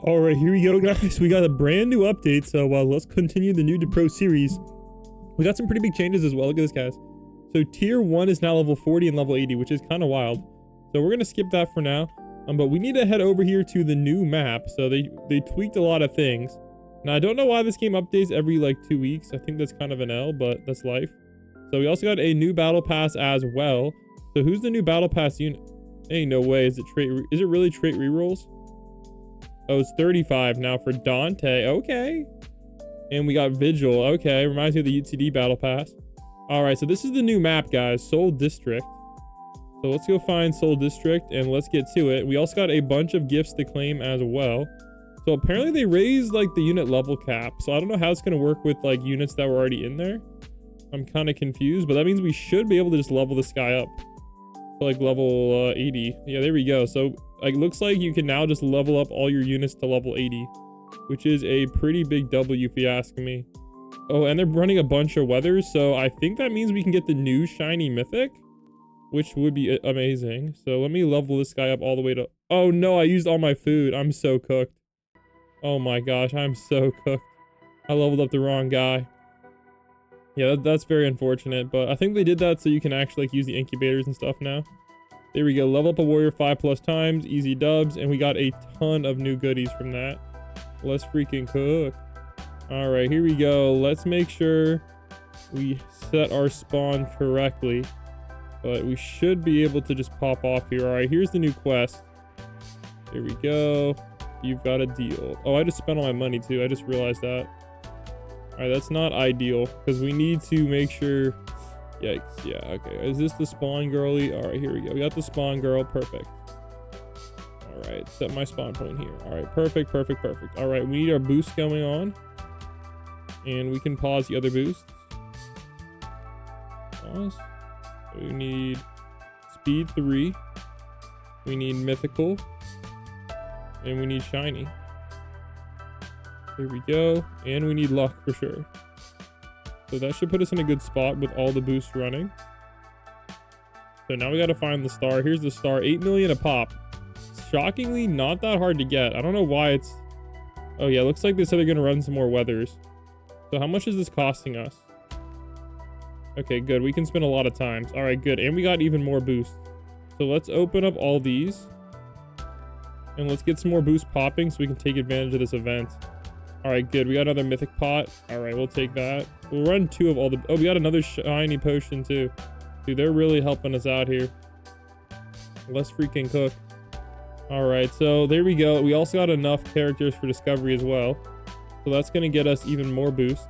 All right, here we go, guys. We got a brand new update, so let's continue the Noob to Pro series. We got some pretty big changes as well. Look at this, guys. So tier 1 is now level 40 and level 80, which is kind of wild. So we're gonna skip that for now. But we need to head over here to the new map. So they tweaked a lot of things. Now I don't know why this game updates every like 2 weeks. I think that's kind of an L, but that's life. So we also got a new battle pass as well. So who's the new battle pass unit? Ain't no way. Is it really trait rerolls? Oh, it's 35 now for Dante. Okay. And we got Vigil. Okay, reminds me of the UPD battle pass. All right, so this is the new map, guys. Seoul District. So let's go find Seoul District and let's get to it. We also got a bunch of gifts to claim as well. So apparently they raised like the unit level cap. So I don't know how it's going to work with like units that were already in there. I'm kind of confused, but that means we should be able to just level this guy up to like level 80. Yeah, there we go. So like looks like you can now just level up all your units to level 80, which is a pretty big W if you ask me. Oh, and they're running a bunch of weathers, so I think that means we can get the new shiny mythic, which would be amazing. So let me level this guy up all the way to... Oh no, I used all my food. I'm so cooked. Oh my gosh, I'm so cooked. I leveled up the wrong guy. Yeah, that's very unfortunate, but I think they did that so you can actually like use the incubators and stuff now. There we go. Level up a warrior 5+ times, easy dubs, and we got a ton of new goodies from that. Let's freaking cook. All right, here we go. Let's make sure we set our spawn correctly, but we should be able to just pop off here. All right, here's the new quest. Here we go. You've got a deal. Oh, I just spent all my money too. I just realized that. All right, that's not ideal because we need to make sure... Yikes. Yeah, okay. Is this the spawn girly? All right, here we go. We got the spawn girl. Perfect. All right, set my spawn point here. All right, perfect. All right, we need our boost going on. And we can pause the other boosts. Pause. We need speed 3. We need mythical. And we need shiny. Here we go. And we need luck for sure. So that should put us in a good spot with all the boosts running. So now we got to find the star. Here's the star. 8 million a pop. Shockingly, not that hard to get. I don't know why it's... Oh yeah, looks like they said they're going to run some more weathers. So how much is this costing us? Okay, good. We can spend a lot of times. All right, good. And we got even more boosts. So let's open up all these. And let's get some more boosts popping so we can take advantage of this event. All right, good. We got another mythic pot. All right, we'll take that. We'll run 2 of all the... Oh, we got another shiny potion too. Dude, they're really helping us out here. Let's freaking cook. All right, so there we go. We also got enough characters for discovery as well. So that's going to get us even more boosts.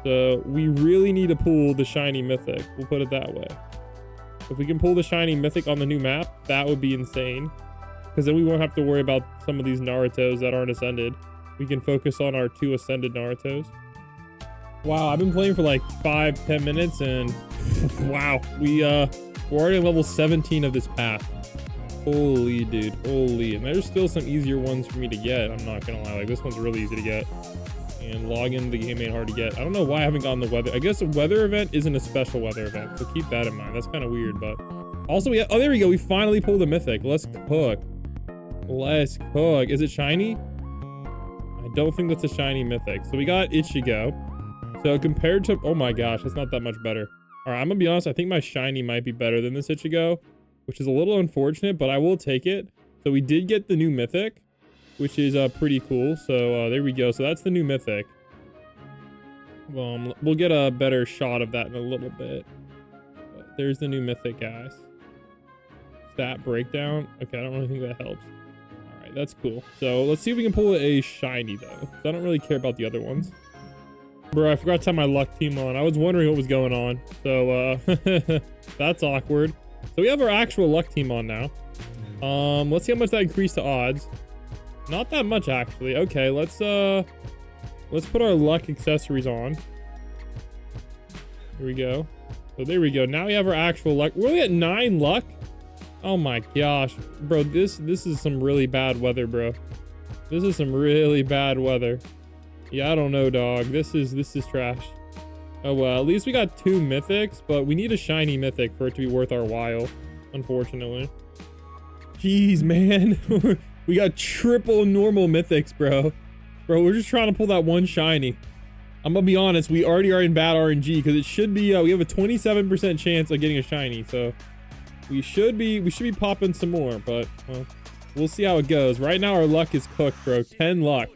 So we really need to pull the shiny mythic. We'll put it that way. If we can pull the shiny mythic on the new map, that would be insane. Because then we won't have to worry about some of these Narutos that aren't ascended. We can focus on our 2 ascended Narutos. Wow, I've been playing for like 5-10 minutes and wow, we're already on level 17 of this path. Holy dude, holy. And there's still some easier ones for me to get. I'm not gonna lie, like this one's really easy to get. And log into the game ain't hard to get. I don't know why I haven't gotten the weather. I guess a weather event isn't a special weather event, so keep that in mind. That's kind of weird, but also we oh, there we go. We finally pulled the mythic. Let's cook. Let's cook. Is it shiny? I don't think that's a shiny mythic. So we got Ichigo. So compared to, oh my gosh, that's not that much better. All right, I'm gonna be honest. I think my shiny might be better than this Ichigo, which is a little unfortunate, but I will take it. So we did get the new mythic, which is pretty cool. So there we go. So that's the new mythic. We'll get a better shot of that in a little bit. But there's the new mythic, guys. Stat breakdown. Okay, I don't really think that helps. All right, that's cool. So let's see if we can pull a shiny though, because I don't really care about the other ones. Bro, I forgot to have my luck team on. I was wondering what was going on. So that's awkward. So we have our actual luck team on now. Let's see how much that increased to odds. Not that much actually. Okay, let's put our luck accessories on. Here we go. So there we go. Now we have our actual luck. We're only at 9 luck. Oh my gosh, bro, this is some really bad weather, bro. This is some really bad weather. Yeah, I don't know, dog. This is trash. Oh well, at least we got 2 mythics, but we need a shiny mythic for it to be worth our while, unfortunately. Jeez, man. We got triple normal mythics, bro. Bro, we're just trying to pull that one shiny. I'm gonna be honest, we already are in bad RNG because it should be, we have a 27% chance of getting a shiny. So we should be popping some more, but well, we'll see how it goes. Right now our luck is cooked, bro. 10 luck.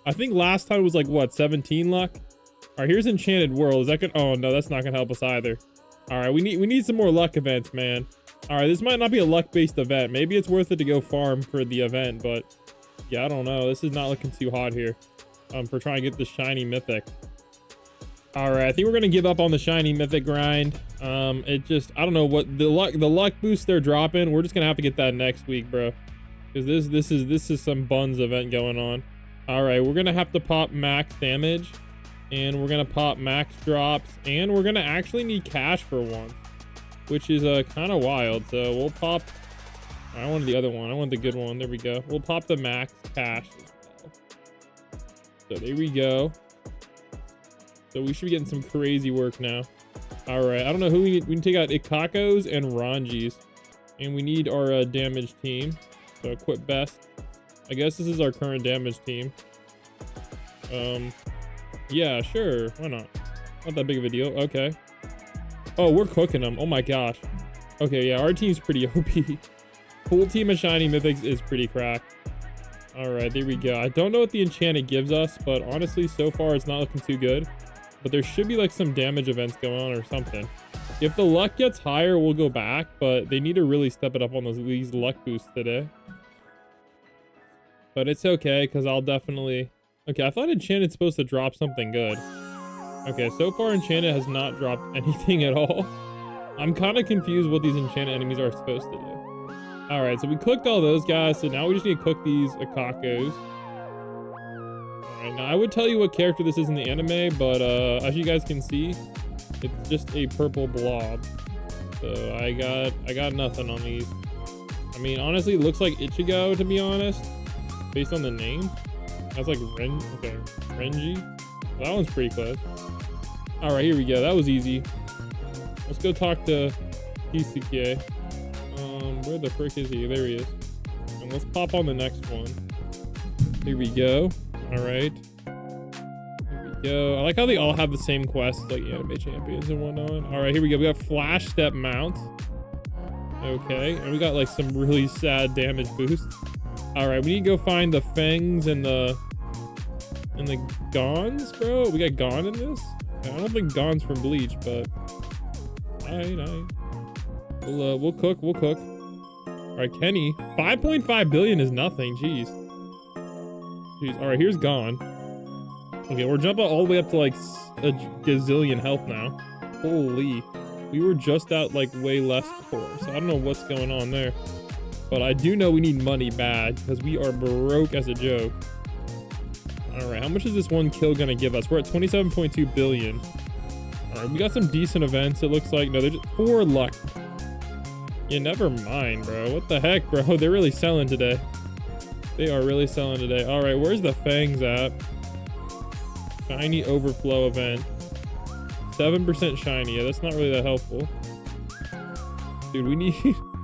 I think last time was like what, 17 luck? All right, here's Enchanted World. Is that gonna, oh no, that's not gonna help us either. All right, we need some more luck events, man. All right, this might not be a luck-based event. Maybe it's worth it to go farm for the event, but yeah, I don't know. This is not looking too hot here for trying to get the shiny mythic. All right, I think we're gonna give up on the shiny mythic grind. It just, I don't know what the luck boost they're dropping. We're just gonna have to get that next week, bro, because this is some buns event going on. All right, we're gonna have to pop max damage, and we're gonna pop max drops, and we're gonna actually need cash for once, which is kind of wild. So we'll pop, I wanted the other one, I want the good one. There we go. We'll pop the max cash as well. So there we go. So we should be getting some crazy work now. All right, I don't know who we need. We can take out Ikakos and Ranjis, and we need our damage team. So equip best. I guess this is our current damage team. Yeah, sure, why not? Not that big of a deal. Okay. Oh, we're cooking them. Oh my gosh. Okay, yeah, our team's pretty OP. Full team of shiny mythics is pretty cracked. All right, there we go. I don't know what the enchanted gives us, but honestly, so far it's not looking too good. But there should be like some damage events going on or something. If the luck gets higher, we'll go back, but they need to really step it up on these luck boosts today. But it's okay, because I'll definitely... Okay, I thought Enchanted's supposed to drop something good. Okay, so far Enchanted has not dropped anything at all. I'm kind of confused what these Enchanted enemies are supposed to do. Alright, so we cooked all those guys, so now we just need to cook these Ikakos. Alright, now I would tell you what character this is in the anime, but as you guys can see, it's just a purple blob. So I got nothing on these. I mean, honestly, it looks like Ichigo, to be honest, based on the name. That's like okay, Renji. Well, that one's pretty close. All right, here we go. That was easy. Let's go talk to Kisuke. Where the frick is he? There he is. And let's pop on the next one. Here we go. All right. Here we go. I like how they all have the same quests, like anime champions and whatnot. All right, here we go. We got Flash Step Mount. Okay, and we got like some really sad damage boosts. All right, we need to go find the Fangs and the Gons, bro. We got Gon in this. I don't think Gon's from Bleach, but all right. We'll cook. All right, Kenny. 5.5 billion is nothing. Jeez. All right, here's Gon. Okay, we're jumping all the way up to like a gazillion health now. Holy. We were just out like way less before, so I don't know what's going on there. But I do know we need money bad because we are broke as a joke. All right, how much is this one kill gonna give us? We're at 27.2 billion. All right, we got some decent events. It looks like, no, they're just 4 luck. Yeah, never mind, bro. What the heck, bro? They're really selling today. They are really selling today. All right, where's the Fangs at? Shiny overflow event. 7% shiny. Yeah, that's not really that helpful. Dude,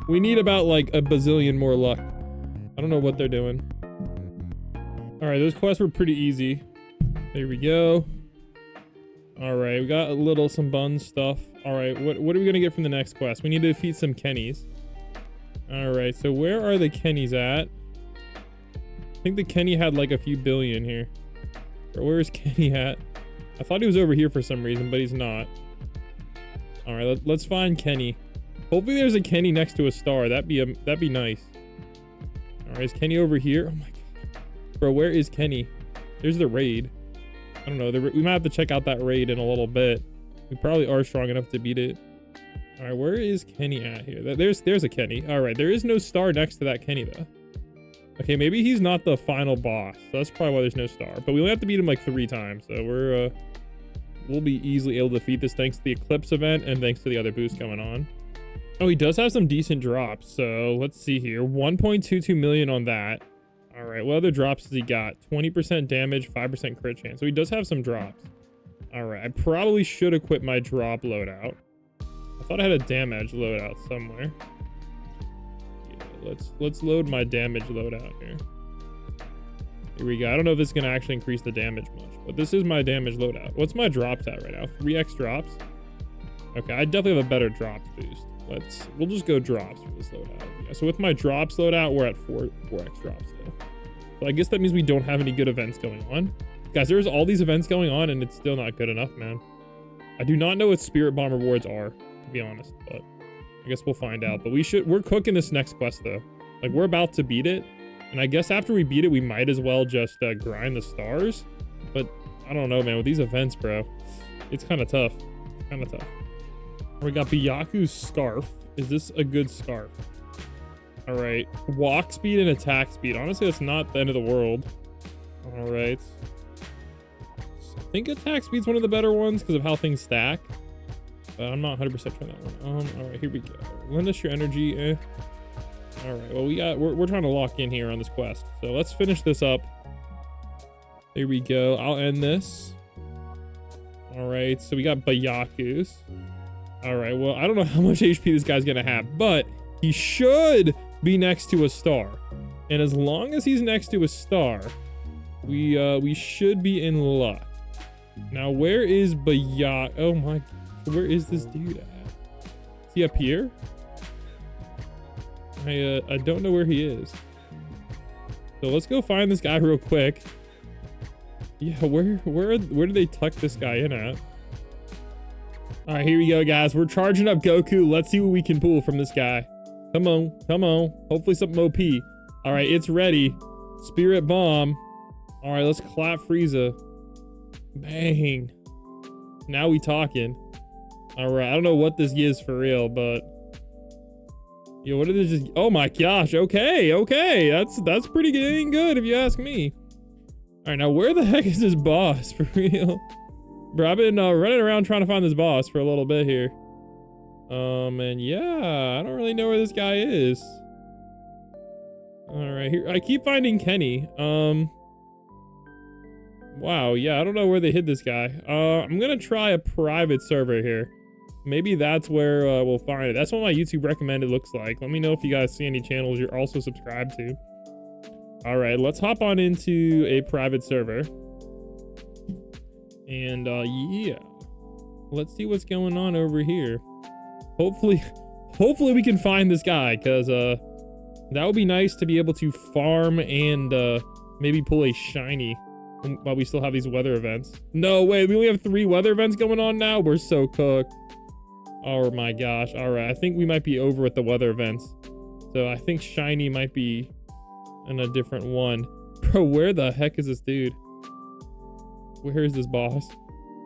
we need about like a bazillion more luck. I don't know what they're doing. All right, those quests were pretty easy. There we go. All right, we got some bun stuff. All right, what are we gonna get from the next quest? We need to defeat some Kennys. All right, so where are the Kennys at? I think the Kenny had like a few billion here. Or where is Kenny at? I thought he was over here for some reason, but he's not. All right, let's find Kenny. Hopefully there's a Kenny next to a star. That'd be nice. All right, is Kenny over here? Oh my god, bro, where is Kenny? There's the raid. I don't know. We might have to check out that raid in a little bit. We probably are strong enough to beat it. All right, where is Kenny at here? There's a Kenny. All right, there is no star next to that Kenny though. Okay, maybe he's not the final boss. So that's probably why there's no star. But we only have to beat him like 3 times. So we'll be easily able to defeat this thanks to the Eclipse event and thanks to the other boost going on. Oh, he does have some decent drops. So let's see here. 1.22 million on that. All right, what other drops has he got? 20% damage, 5% crit chance. So he does have some drops. All right, I probably should equip my drop loadout. I thought I had a damage loadout somewhere. Yeah, let's load my damage loadout here. Here we go. I don't know if this is going to actually increase the damage much, but this is my damage loadout. What's my drops at right now? 3x drops? Okay, I definitely have a better drops boost. We'll just go drops for this loadout. Yeah, so with my drops loadout, we're at 4x drops still. So I guess that means we don't have any good events going on. Guys, there's all these events going on and it's still not good enough, man. I do not know what Spirit Bomb rewards are, to be honest, but I guess we'll find out. But we're cooking this next quest though. Like, we're about to beat it. And I guess after we beat it, we might as well just grind the stars. But I don't know, man. With these events, bro, it's kind of tough. It's kind of tough. We got Byaku's Scarf. Is this a good scarf? All right. Walk speed and attack speed. Honestly, that's not the end of the world. All right. I think attack speed's one of the better ones because of how things stack. But I'm not 100% trying that one. All right, here we go. Lend us your energy. All right, well, we're trying to lock in here on this quest. So let's finish this up. There we go. I'll end this. All right, so we got Byaku's. All right, well, I don't know how much HP this guy's gonna have, but he should be next to a star. And as long as he's next to a star, we should be in luck. Now, where is Byaku? Oh my God, where is this dude at? Is he up here? I don't know where he is. So let's go find this guy real quick. Yeah, where did they tuck this guy in at? All right, here we go, guys. We're charging up Goku. Let's see what we can pull from this guy. Come on, come on. Hopefully something OP. All right, it's ready. Spirit Bomb. All right, let's clap Frieza. Bang. Now we talking. All right, I don't know what this is for real, but yo, what did it just? Oh my gosh. Okay. That's pretty dang good if you ask me. All right, now where the heck is this boss for real? Bro, I've been running around trying to find this boss for a little bit here. And yeah, I don't really know where this guy is. All right, here I keep finding Kenny. Wow, yeah, I don't know where they hid this guy. I'm gonna try a private server here. Maybe that's where we'll find it. That's what my YouTube recommended looks like. Let me know if you guys see any channels you're also subscribed to. All right, let's hop on into a private server. And yeah, let's see what's going on over here. Hopefully we can find this guy, because that would be nice to be able to farm and maybe pull a shiny while we still have these weather events. No way, we only have 3 weather events going on now. We're so cooked. Oh my gosh. All right, I think we might be over with the weather events. So I think shiny might be in a different one. Bro, where the heck is this dude? Where is this boss?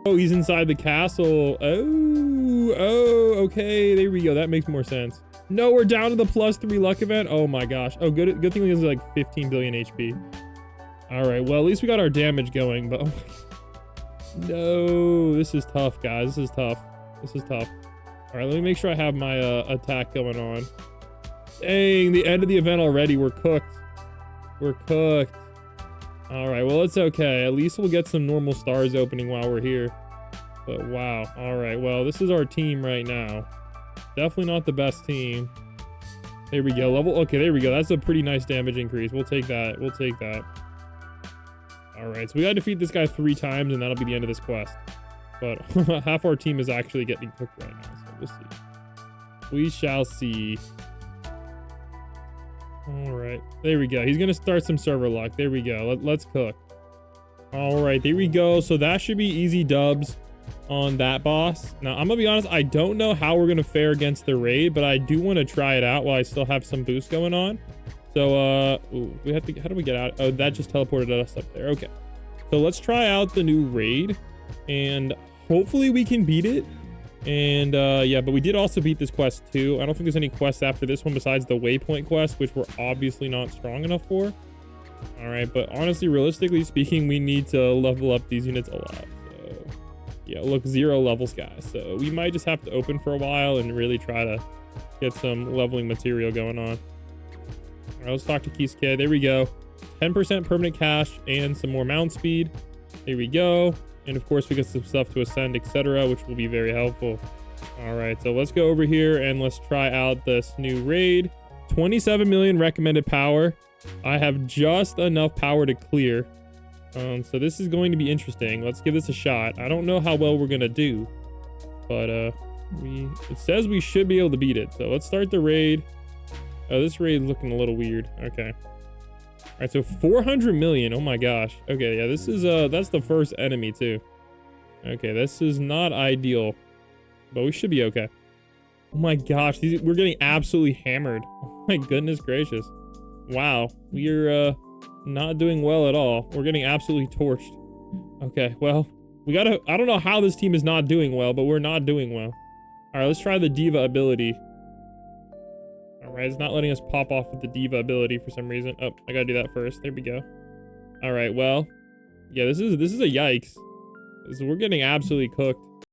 Oh, he's inside the castle. Oh, okay. There we go. That makes more sense. No, we're down to the +3 luck event. Oh my gosh. Oh, good thing we have like 15 billion HP. All right, well, at least we got our damage going, but oh my... No, this is tough, guys. This is tough. All right, let me make sure I have my attack going on. Dang, the end of the event already. We're cooked. All right, well, it's okay. At least we'll get some normal stars opening while we're here. But wow. All right, well, this is our team right now. Definitely not the best team. There we go. Okay, there we go. That's a pretty nice damage increase. We'll take that. All right, so we gotta defeat this guy 3 times, and that'll be the end of this quest. But half our team is actually getting cooked right now, so we'll see. We shall see. All right, there we go. He's gonna start some server luck. There we go. Let's cook. All right, there we go. So that should be easy dubs on that boss. Now, I'm gonna be honest, I don't know how we're gonna fare against the raid, but I do want to try it out while I still have some boost going on. So, ooh, we have to, how do we get out? Oh, that just teleported us up there. Okay. So let's try out the new raid and hopefully we can beat it. And, yeah, but we did also beat this quest too. I don't think there's any quests after this one besides the waypoint quest, which we're obviously not strong enough for. All right. But honestly, realistically speaking, we need to level up these units a lot. So yeah, look, 0 levels, guys. So we might just have to open for a while and really try to get some leveling material going on. All right, let's talk to Kisuke. There we go. 10% permanent cash and some more mount speed. There we go. And of course, we get some stuff to ascend, etc., which will be very helpful. All right, so let's go over here and let's try out this new raid. 27 million recommended power. I have just enough power to clear. So this is going to be interesting. Let's give this a shot. I don't know how well we're gonna do, but it says we should be able to beat it. So let's start the raid. Oh, this raid is looking a little weird. Okay. All right, so 400 million. Oh my gosh. Okay, yeah, this is that's the first enemy too. Okay, this is not ideal, but we should be okay. Oh my gosh, we're getting absolutely hammered. Oh my goodness gracious. Wow, we're not doing well at all. We're getting absolutely torched. Okay, well, we gotta, I don't know how this team is not doing well, but we're not doing well. All right, let's try the diva ability. All right, it's not letting us pop off with the diva ability for some reason. Oh, I gotta do that first. There we go. All right, well, yeah, this is a yikes. We're getting absolutely cooked.